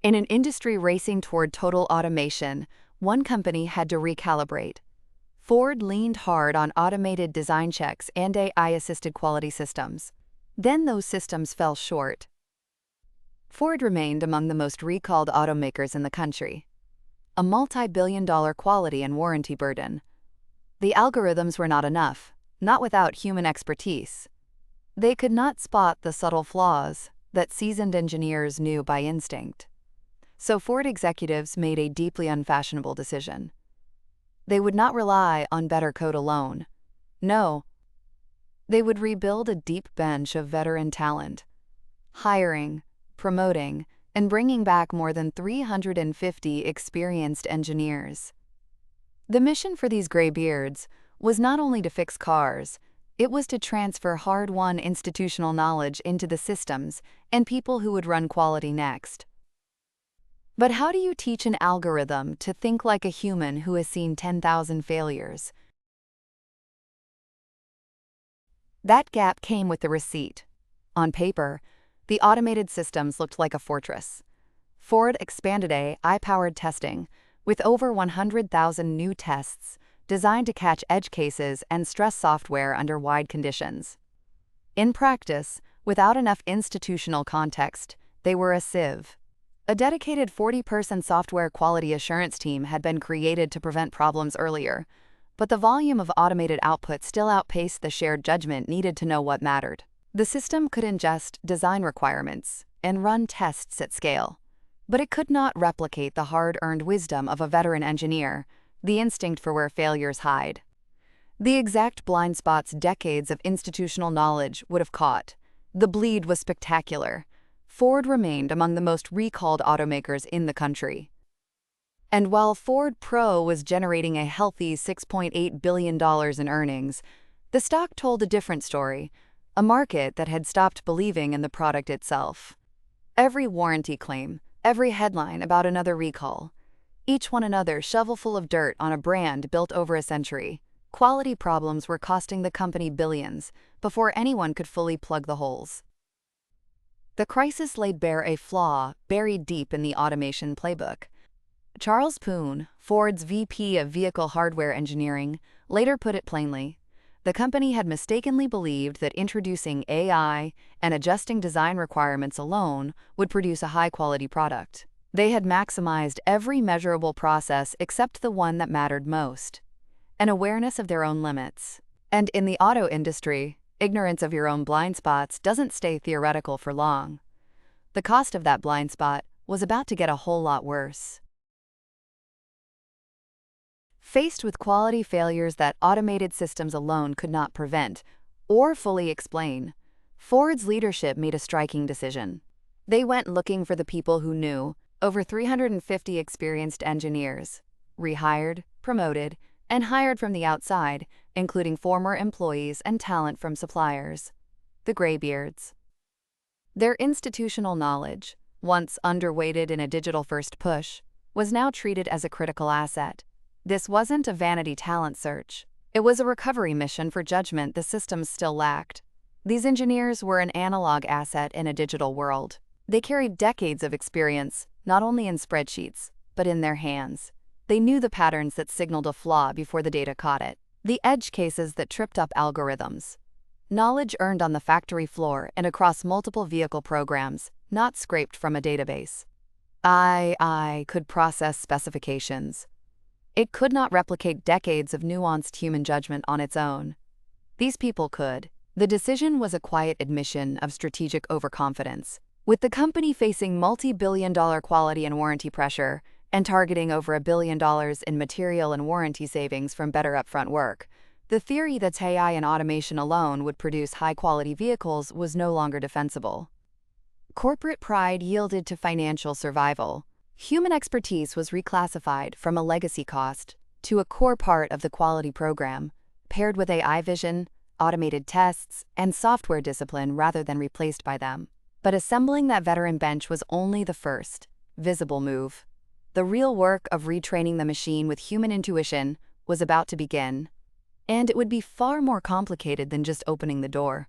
In an industry racing toward total automation, one company had to recalibrate. Ford leaned hard on automated design checks and AI-assisted quality systems. Then those systems fell short. Ford remained among the most recalled automakers in the country. A multi-billion-dollar quality and warranty burden. The algorithms were not enough, not without human expertise. They could not spot the subtle flaws that seasoned engineers knew by instinct. So Ford executives made a deeply unfashionable decision. They would not rely on better code alone. No, they would rebuild a deep bench of veteran talent, hiring, promoting, and bringing back more than 350 experienced engineers. The mission for these graybeards was not only to fix cars, it was to transfer hard-won institutional knowledge into the systems and people who would run quality next. But how do you teach an algorithm to think like a human who has seen 10,000 failures? That gap came with the receipt. On paper, the automated systems looked like a fortress. Ford expanded AI-powered testing with over 100,000 new tests designed to catch edge cases and stress software under wide conditions. In practice, without enough institutional context, they were a sieve. A dedicated 40-person software quality assurance team had been created to prevent problems earlier, but the volume of automated output still outpaced the shared judgment needed to know what mattered. The system could ingest design requirements and run tests at scale, but it could not replicate the hard-earned wisdom of a veteran engineer, the instinct for where failures hide. The exact blind spots decades of institutional knowledge would have caught. The bleed was spectacular. Ford remained among the most recalled automakers in the country. And while Ford Pro was generating a healthy $6.8 billion in earnings, the stock told a different story, a market that had stopped believing in the product itself. Every warranty claim, every headline about another recall, each one another shovelful of dirt on a brand built over a century. Quality problems were costing the company billions before anyone could fully plug the holes. The crisis laid bare a flaw buried deep in the automation playbook. Charles Poon, Ford's VP of Vehicle Hardware Engineering, later put it plainly. The company had mistakenly believed that introducing AI and adjusting design requirements alone would produce a high-quality product. They had maximized every measurable process except the one that mattered most, an awareness of their own limits. And in the auto industry, ignorance of your own blind spots doesn't stay theoretical for long. The cost of that blind spot was about to get a whole lot worse. Faced with quality failures that automated systems alone could not prevent or fully explain, Ford's leadership made a striking decision. They went looking for the people who knew, over 350 experienced engineers, rehired, promoted, and hired from the outside, including former employees and talent from suppliers, the graybeards. Their institutional knowledge, once underweighted in a digital-first push, was now treated as a critical asset. This wasn't a vanity talent search. It was a recovery mission for judgment the systems still lacked. These engineers were an analog asset in a digital world. They carried decades of experience, not only in spreadsheets, but in their hands. They knew the patterns that signaled a flaw before the data caught it, the edge cases that tripped up algorithms. Knowledge earned on the factory floor and across multiple vehicle programs, not scraped from a database. AI could process specifications. It could not replicate decades of nuanced human judgment on its own. These people could. The decision was a quiet admission of strategic overconfidence. With the company facing multi-billion-dollar quality and warranty pressure, and targeting over $1 billion in material and warranty savings from better upfront work, the theory that AI and automation alone would produce high-quality vehicles was no longer defensible. Corporate pride yielded to financial survival. Human expertise was reclassified from a legacy cost to a core part of the quality program, paired with AI vision, automated tests, and software discipline rather than replaced by them. But assembling that veteran bench was only the first, visible move. The real work of retraining the machine with human intuition was about to begin, and it would be far more complicated than just opening the door.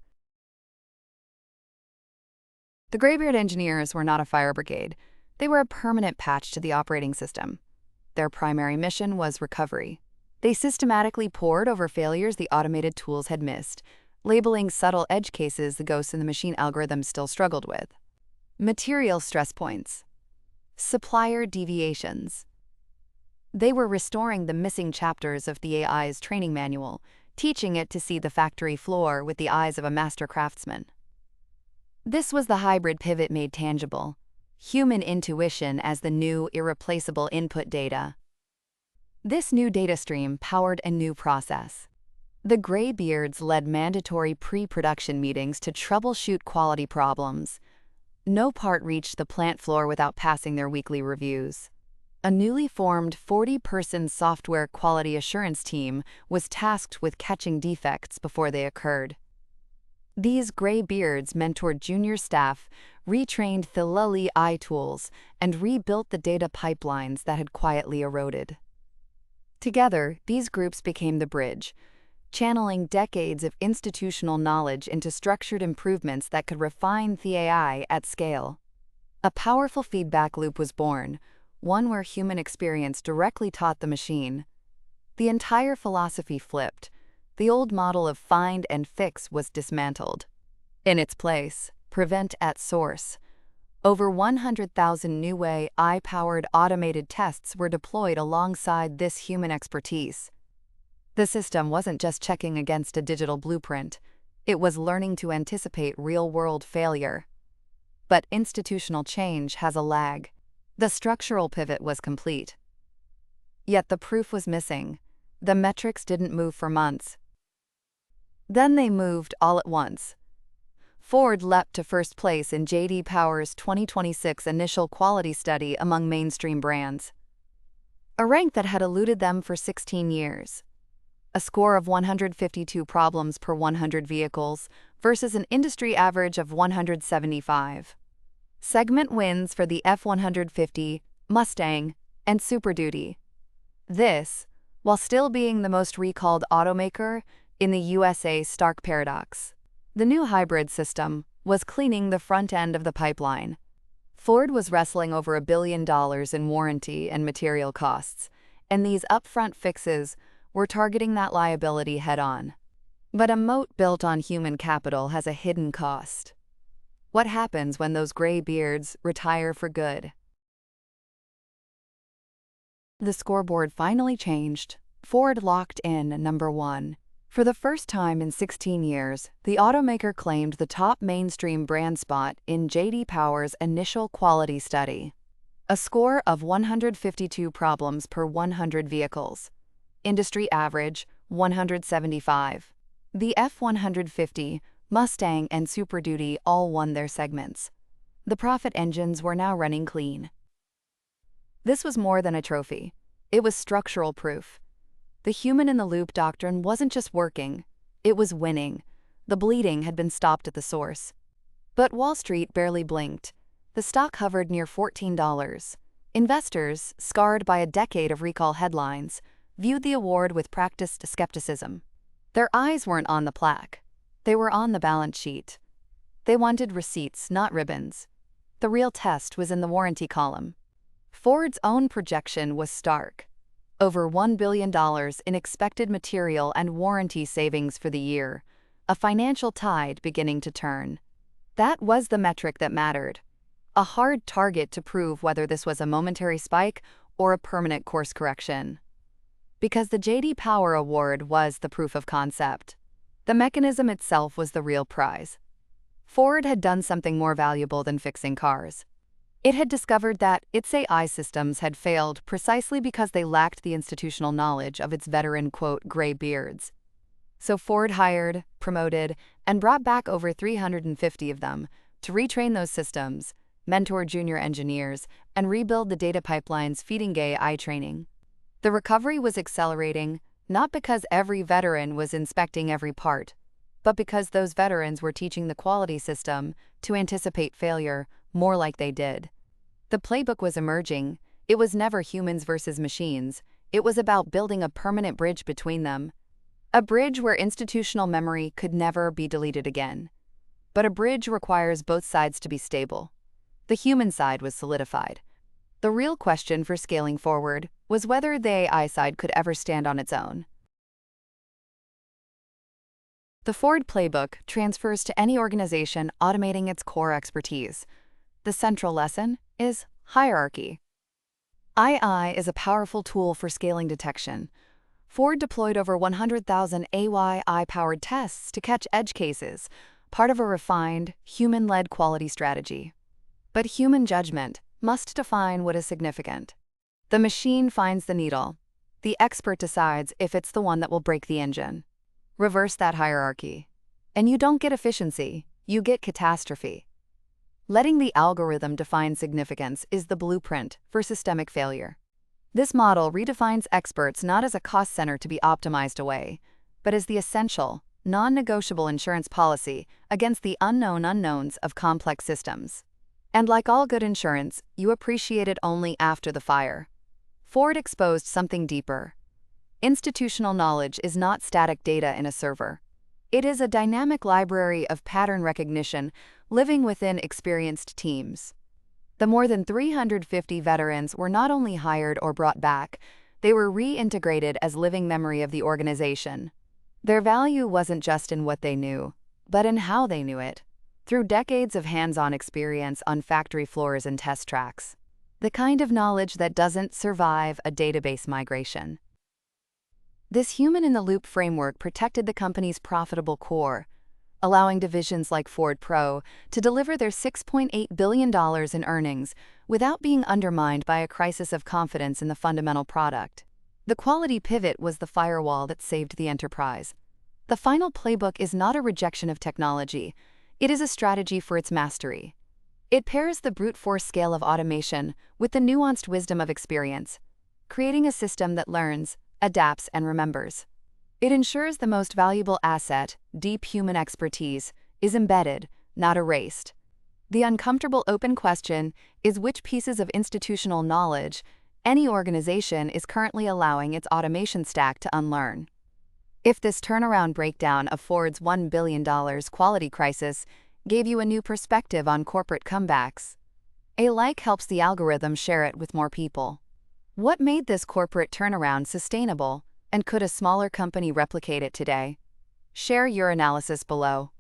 The graybeard engineers were not a fire brigade. They were a permanent patch to the operating system. Their primary mission was recovery. They systematically pored over failures the automated tools had missed, labeling subtle edge cases the ghosts in the machine algorithm still struggled with. Material stress points. Supplier deviations. They were restoring the missing chapters of the AI's training manual, teaching it to see the factory floor with the eyes of a master craftsman. This was the hybrid pivot made tangible. Human intuition as the new, irreplaceable input data. This new data stream powered a new process. The graybeards led mandatory pre-production meetings to troubleshoot quality problems. No part reached the plant floor without passing their weekly reviews. A newly formed 40-person software quality assurance team was tasked with catching defects before they occurred. These graybeards mentored junior staff, retrained the AI tools, and rebuilt the data pipelines that had quietly eroded. Together, these groups became the bridge, channeling decades of institutional knowledge into structured improvements that could refine the AI at scale. A powerful feedback loop was born, one where human experience directly taught the machine. The entire philosophy flipped. The old model of find and fix was dismantled. In its place, prevent at source. Over 100,000 new AI-powered automated tests were deployed alongside this human expertise. The system wasn't just checking against a digital blueprint, it was learning to anticipate real-world failure. But institutional change has a lag. The structural pivot was complete. Yet the proof was missing. The metrics didn't move for months. Then they moved all at once. Ford leapt to first place in J.D. Power's 2026 initial quality study among mainstream brands, a rank that had eluded them for 16 years. A score of 152 problems per 100 vehicles versus an industry average of 175. Segment wins for the F-150, Mustang, and Super Duty. This, while still being the most recalled automaker in the USA's stark paradox. The new hybrid system was cleaning the front end of the pipeline. Ford was wrestling over $1 billion in warranty and material costs, and these upfront fixes were targeting that liability head-on. But a moat built on human capital has a hidden cost. What happens when those gray beards retire for good? The scoreboard finally changed. Ford locked in number 1. For the first time in 16 years, the automaker claimed the top mainstream brand spot in J.D. Power's initial quality study. A score of 152 problems per 100 vehicles. Industry average, 175. The F-150, Mustang, and Super Duty all won their segments. The profit engines were now running clean. This was more than a trophy. It was structural proof. The human-in-the-loop doctrine wasn't just working, it was winning. The bleeding had been stopped at the source. But Wall Street barely blinked. The stock hovered near $14. Investors, scarred by a decade of recall headlines, viewed the award with practiced skepticism. Their eyes weren't on the plaque. They were on the balance sheet. They wanted receipts, not ribbons. The real test was in the warranty column. Ford's own projection was stark. Over $1 billion in expected material and warranty savings for the year, a financial tide beginning to turn. That was the metric that mattered. A hard target to prove whether this was a momentary spike or a permanent course correction. Because the J.D. Power Award was the proof of concept. The mechanism itself was the real prize. Ford had done something more valuable than fixing cars. It had discovered that its AI systems had failed precisely because they lacked the institutional knowledge of its veteran, gray beards. So Ford hired, promoted, and brought back over 350 of them to retrain those systems, mentor junior engineers, and rebuild the data pipelines feeding AI training. The recovery was accelerating, not because every veteran was inspecting every part, but because those veterans were teaching the quality system to anticipate failure more like they did. The playbook was emerging. It was never humans versus machines. It was about building a permanent bridge between them. A bridge where institutional memory could never be deleted again. But a bridge requires both sides to be stable. The human side was solidified. The real question for scaling forward was whether the AI side could ever stand on its own. The Ford Playbook transfers to any organization automating its core expertise. The central lesson is hierarchy. AI is a powerful tool for scaling detection. Ford deployed over 100,000 AI-powered tests to catch edge cases, part of a refined, human-led quality strategy. But human judgment must define what is significant. The machine finds the needle. The expert decides if it's the one that will break the engine. Reverse that hierarchy. And you don't get efficiency, you get catastrophe. Letting the algorithm define significance is the blueprint for systemic failure. This model redefines experts not as a cost center to be optimized away, but as the essential, non-negotiable insurance policy against the unknown unknowns of complex systems. And like all good insurance, you appreciate it only after the fire. Ford exposed something deeper. Institutional knowledge is not static data in a server. It is a dynamic library of pattern recognition living within experienced teams. The more than 350 veterans were not only hired or brought back, they were reintegrated as living memory of the organization. Their value wasn't just in what they knew, but in how they knew it, through decades of hands-on experience on factory floors and test tracks. The kind of knowledge that doesn't survive a database migration. This human-in-the-loop framework protected the company's profitable core, allowing divisions like Ford Pro to deliver their $6.8 billion in earnings without being undermined by a crisis of confidence in the fundamental product. The quality pivot was the firewall that saved the enterprise. The final playbook is not a rejection of technology. It is a strategy for its mastery. It pairs the brute force scale of automation with the nuanced wisdom of experience, creating a system that learns, adapts, and remembers. It ensures the most valuable asset, deep human expertise, is embedded, not erased. The uncomfortable open question is which pieces of institutional knowledge any organization is currently allowing its automation stack to unlearn. If this turnaround breakdown of Ford's $1 billion quality crisis gave you a new perspective on corporate comebacks, a like helps the algorithm share it with more people. What made this corporate turnaround sustainable, and could a smaller company replicate it today? Share your analysis below.